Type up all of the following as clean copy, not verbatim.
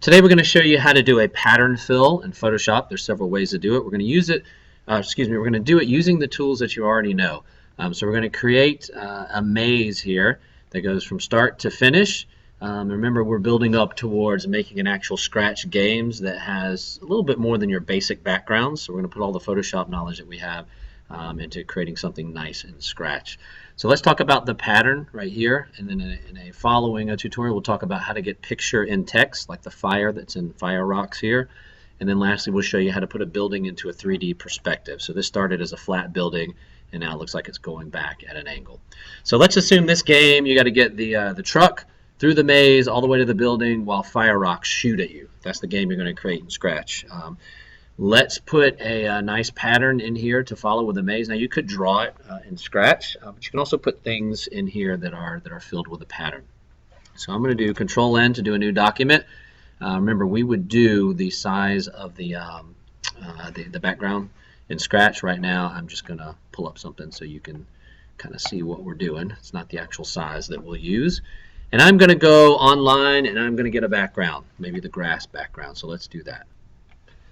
Today we're going to show you how to do a pattern fill in Photoshop. There's several ways to do it. We're going to use it, we're going to do it using the tools that you already know. So we're going to create a maze here that goes from start to finish. Remember, we're building up towards making an actual Scratch games that has a little bit more than your basic backgrounds. So we're going to put all the Photoshop knowledge that we have into creating something nice in Scratch. So let's talk about the pattern right here, and then in a following tutorial we'll talk about how to get picture in text, like the fire that's in Fire Rocks here. And then lastly we'll show you how to put a building into a 3D perspective. So this started as a flat building and now it looks like it's going back at an angle. So let's assume this game you got to get the truck through the maze all the way to the building while Fire Rocks shoot at you. That's the game you're going to create in Scratch. Let's put a nice pattern in here to follow with the maze. Now you could draw it in Scratch, but you can also put things in here that are filled with a pattern. So I'm going to do Control N to do a new document. Remember, we would do the size of the background in Scratch. Right now I'm just going to pull up something so you can kind of see what we're doing. It's not the actual size that we'll use. And I'm going to go online and I'm going to get a background, maybe the grass background. So let's do that.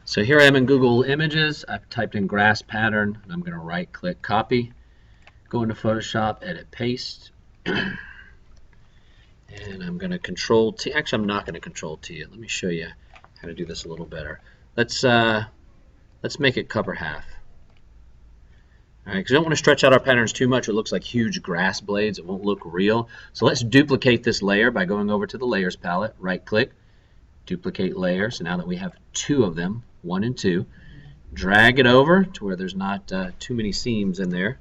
So here I am in Google Images. I've typed in grass pattern and I'm going to right click copy, go into Photoshop, edit paste, and I'm going to Control T. Actually, I'm not going to Control T it. Let me show you how to do this a little better. Let's make it cover half. All right, because we don't want to stretch out our patterns too much. It looks like huge grass blades. It won't look real. So let's duplicate this layer by going over to the Layers palette, right click, duplicate layer. So now that we have two of them, 1 and 2, drag it over to where there's not too many seams in there.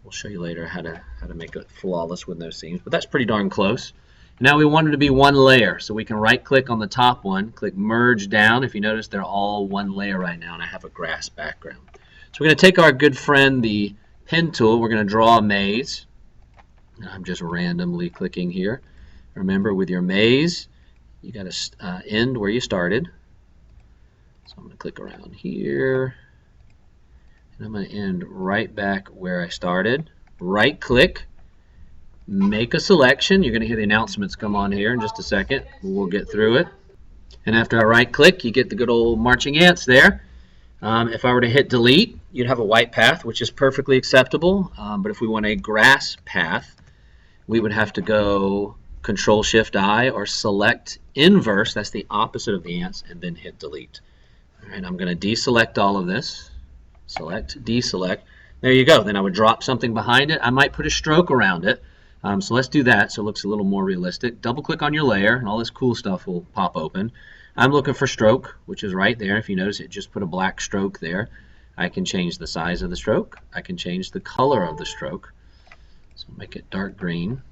We'll show you later how to make it flawless with no seams, but that's pretty darn close. Now we want it to be one layer, so we can right click on the top one, click merge down. If you notice, they're all one layer right now and I have a grass background. So we're going to take our good friend the pen tool, we're going to draw a maze. I'm just randomly clicking here. Remember, with your maze you got to end where you started. So I'm going to click around here, and I'm going to end right back where I started. Right click, make a selection. You're going to hear the announcements come on here in just a second. We'll get through it. And after I right click, you get the good old marching ants there. If I were to hit delete, you'd have a white path, which is perfectly acceptable. But if we want a grass path, we would have to go Control Shift I or select inverse, that's the opposite of the ants, and then hit delete. All right, I'm going to deselect all of this. Select, deselect. There you go. Then I would drop something behind it. I might put a stroke around it. So let's do that so it looks a little more realistic. Double click on your layer and all this cool stuff will pop open. I'm looking for stroke, which is right there. If you notice, it just put a black stroke there. I can change the size of the stroke. I can change the color of the stroke. So make it dark green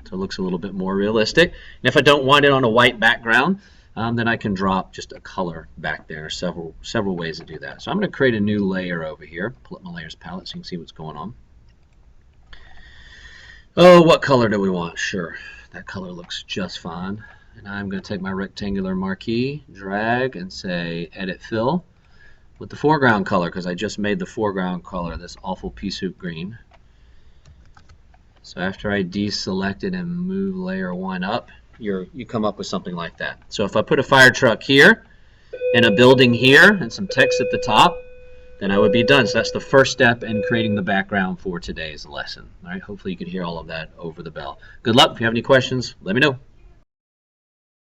so it looks a little bit more realistic. And if I don't want it on a white background, then I can drop just a color back there. Several ways to do that. So I'm going to create a new layer over here. Pull up my layers palette so you can see what's going on. Oh, what color do we want? Sure, that color looks just fine. And I'm going to take my rectangular marquee, drag, and say Edit Fill with the foreground color, because I just made the foreground color this awful pea soup green. So after I deselect it and move layer 1 up, you come up with something like that. So if I put a fire truck here and a building here and some text at the top, then I would be done. So that's the first step in creating the background for today's lesson. All right, hopefully you could hear all of that over the bell. Good luck. If you have any questions, let me know.